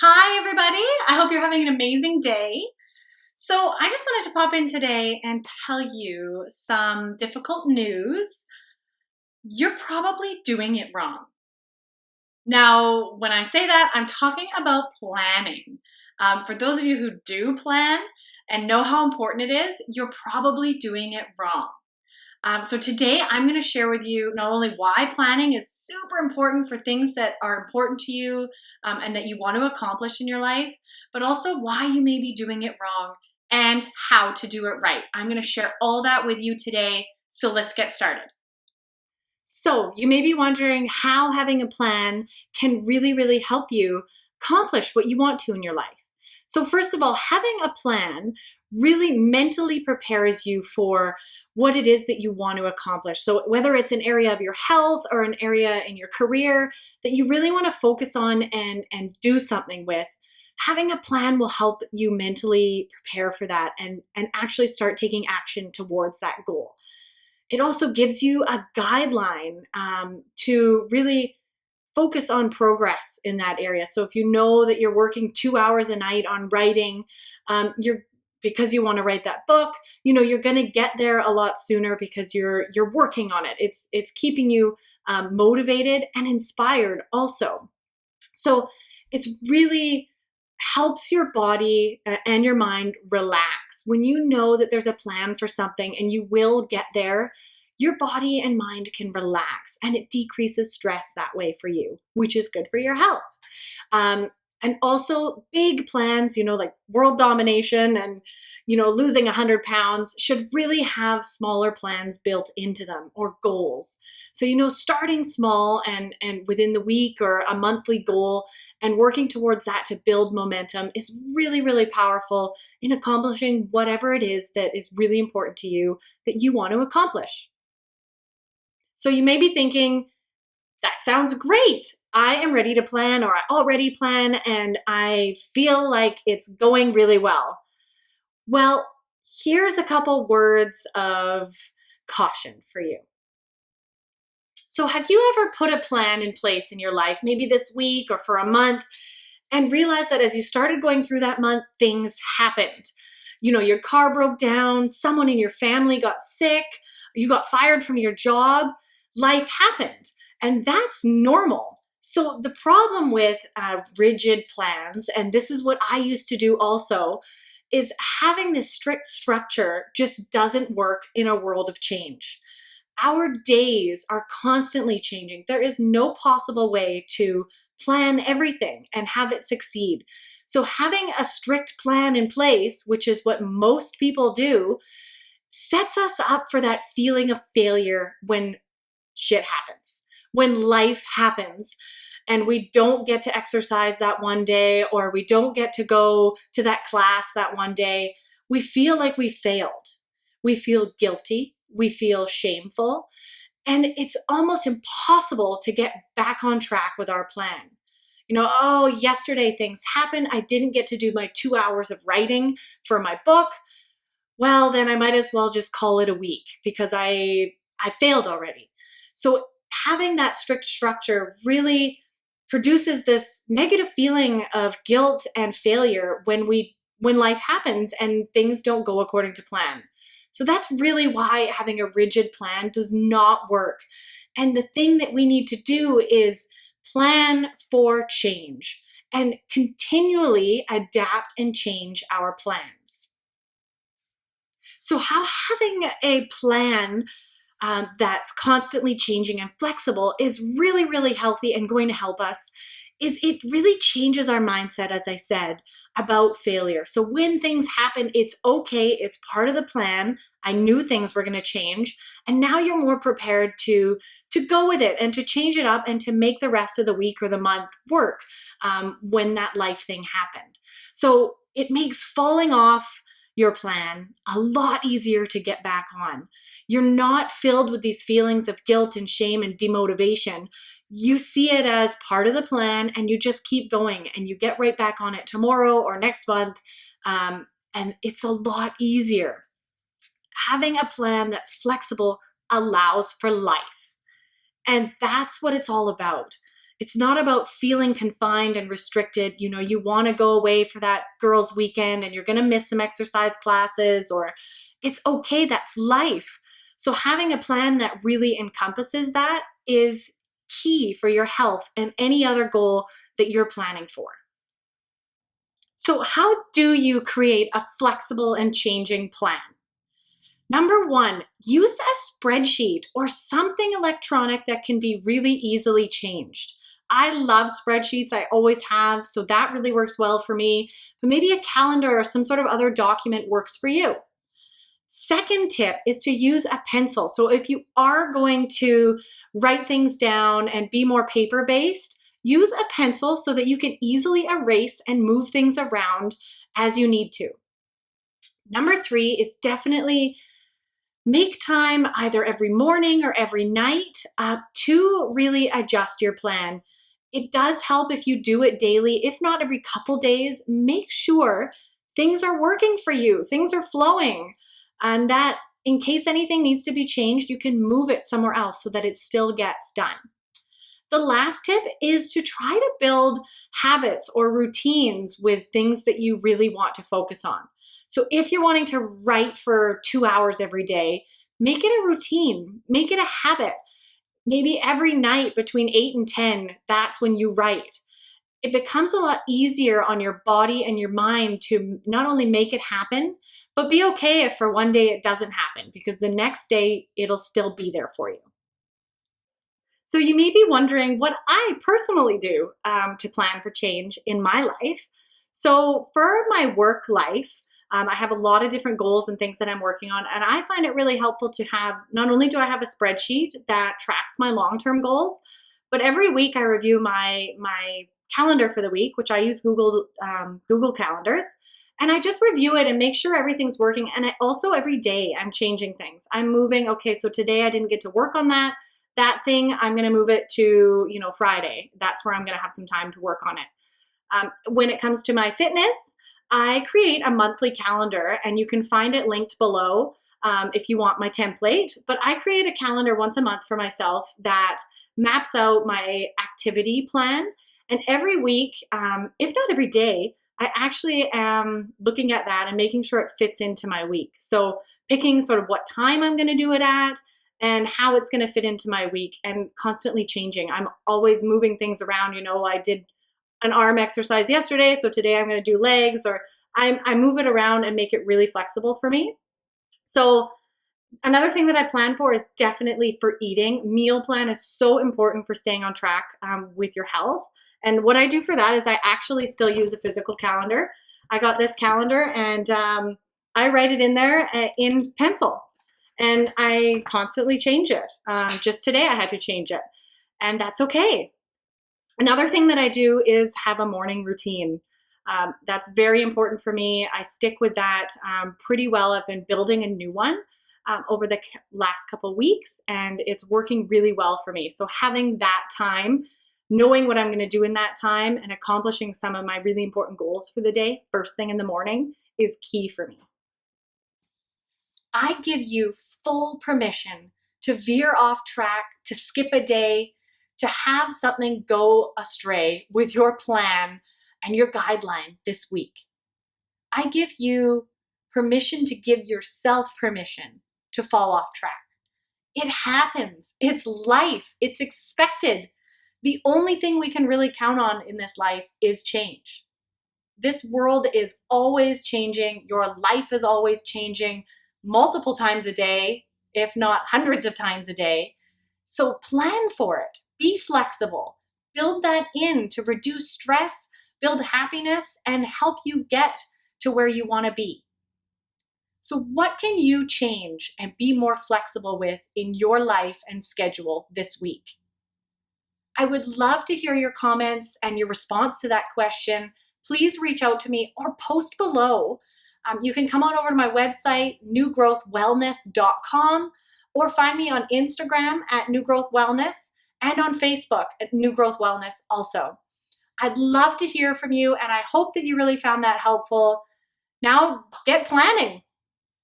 Hi, everybody. I hope you're having an amazing day. So, I just wanted to pop in today and tell you some difficult news. You're probably doing it wrong. Now, when I say that, I'm talking about planning. For those of you who do plan and know how important it is, you're probably doing it wrong. So today I'm going to share with you not only why planning is super important for things that are important to you and that you want to accomplish in your life, but also why you may be doing it wrong and how to do it right. I'm going to share all that with you today. So let's get started. So you may be wondering how having a plan can really help you accomplish what you want to in your life. So first of all, having a plan really mentally prepares you for what it is that you want to accomplish. So whether it's an area of your health or an area in your career that you really want to focus on and do something with, having a plan will help you mentally prepare for that and actually start taking action towards that goal. It also gives you a guideline to really focus on progress in that area. So if you know that you're working 2 hours a night on writing, because you want to write that book, you're going to get there a lot sooner because you're working on it. It's keeping you motivated and inspired also. So it's really helps your body and your mind relax. When you know that there's a plan for something and you will get there, your body and mind can relax and it decreases stress that way for you, which is good for your health. And also big plans, like world domination and losing 100 pounds should really have smaller plans built into them or goals. So, starting small and within the week or a monthly goal and working towards that to build momentum is really powerful in accomplishing whatever it is that is really important to you that you want to accomplish. So you may be thinking, that sounds great. I am ready to plan, or I already plan and I feel like it's going really well. Well, here's a couple words of caution for you. So have you ever put a plan in place in your life, maybe this week or for a month, and realized that as you started going through that month, things happened? Your car broke down, someone in your family got sick, you got fired from your job, life happened, and that's normal. So the problem with rigid plans, and this is what I used to do also, is having this strict structure just doesn't work in a world of change. Our days are constantly changing. There is no possible way to plan everything and have it succeed. So having a strict plan in place, which is what most people do, sets us up for that feeling of failure when shit happens, when life happens. And we don't get to exercise that one day, or we don't get to go to that class that one day, we feel like we failed. We feel guilty. We feel shameful. And it's almost impossible to get back on track with our plan. Oh, yesterday things happened. I didn't get to do my 2 hours of writing for my book. Well, then I might as well just call it a week because I failed already. So having that strict structure really produces this negative feeling of guilt and failure when life happens and things don't go according to plan. So that's really why having a rigid plan does not work. And the thing that we need to do is plan for change and continually adapt and change our plans. So how having a plan that's constantly changing and flexible is really healthy and going to help us is it really changes our mindset, as I said, about failure. So when things happen, it's okay. It's part of the plan. I knew things were going to change. And now you're more prepared to go with it and to change it up and to make the rest of the week or the month work when that life thing happened. So it makes falling off your plan a lot easier to get back on. You're not filled with these feelings of guilt and shame and demotivation. You see it as part of the plan and you just keep going and you get right back on it tomorrow or next month. And it's a lot easier. Having a plan that's flexible allows for life. And that's what it's all about. It's not about feeling confined and restricted. You want to go away for that girls' weekend and you're going to miss some exercise classes, or it's okay. That's life. So having a plan that really encompasses that is key for your health and any other goal that you're planning for. So how do you create a flexible and changing plan? Number one, use a spreadsheet or something electronic that can be really easily changed. I love spreadsheets, I always have, so that really works well for me. But maybe a calendar or some sort of other document works for you. Second tip is to use a pencil. So if you are going to write things down and be more paper-based, use a pencil so that you can easily erase and move things around as you need to. Number three is definitely make time either every morning or every night to really adjust your plan. It does help if you do it daily, if not every couple days. Make sure things are working for you, things are flowing, and that in case anything needs to be changed, you can move it somewhere else so that it still gets done. The last tip is to try to build habits or routines with things that you really want to focus on. So if you're wanting to write for 2 hours every day, make it a routine, make it a habit. Maybe every night between 8 and 10, that's when you write. It becomes a lot easier on your body and your mind to not only make it happen, but be okay if for one day it doesn't happen, because the next day it'll still be there for you. So you may be wondering what I personally do to plan for change in my life. So for my work life, I have a lot of different goals and things that I'm working on, and I find it really helpful to have, not only do I have a spreadsheet that tracks my long-term goals, but every week I review my calendar for the week, which I use Google Calendars, and I just review it and make sure everything's working. And also every day I'm changing things. I'm moving, okay, so today I didn't get to work on that thing, I'm gonna move it to, Friday. That's where I'm gonna have some time to work on it. When it comes to my fitness, I create a monthly calendar, and you can find it linked below if you want my template. But I create a calendar once a month for myself that maps out my activity plan. And every week, if not every day, I actually am looking at that and making sure it fits into my week. So picking sort of what time I'm going to do it at and how it's going to fit into my week, and constantly changing. I'm always moving things around. I did an arm exercise yesterday, so today I'm going to do legs, or I move it around and make it really flexible for me. So another thing that I plan for is definitely for eating. Meal plan is so important for staying on track with your health. And what I do for that is I actually still use a physical calendar. I got this calendar, and I write it in there in pencil, and I constantly change it. Just today I had to change it, and that's okay. Another thing that I do is have a morning routine. That's very important for me. I stick with that pretty well. I've been building a new one over the last couple of weeks, and it's working really well for me. So having that time, knowing what I'm going to do in that time, and accomplishing some of my really important goals for the day first thing in the morning is key for me. I give you full permission to veer off track, to skip a day, to have something go astray with your plan and your guideline this week. I give you permission to give yourself permission to fall off track. It happens. It's life. It's expected. The only thing we can really count on in this life is change. This world is always changing. Your life is always changing multiple times a day, if not hundreds of times a day. So plan for it. Be flexible. Build that in to reduce stress, build happiness, and help you get to where you want to be. So what can you change and be more flexible with in your life and schedule this week? I would love to hear your comments and your response to that question. Please reach out to me or post below. You can come on over to my website, newgrowthwellness.com, or find me on Instagram at New Growth Wellness, and on Facebook at New Growth Wellness also. I'd love to hear from you, and I hope that you really found that helpful. Now get planning.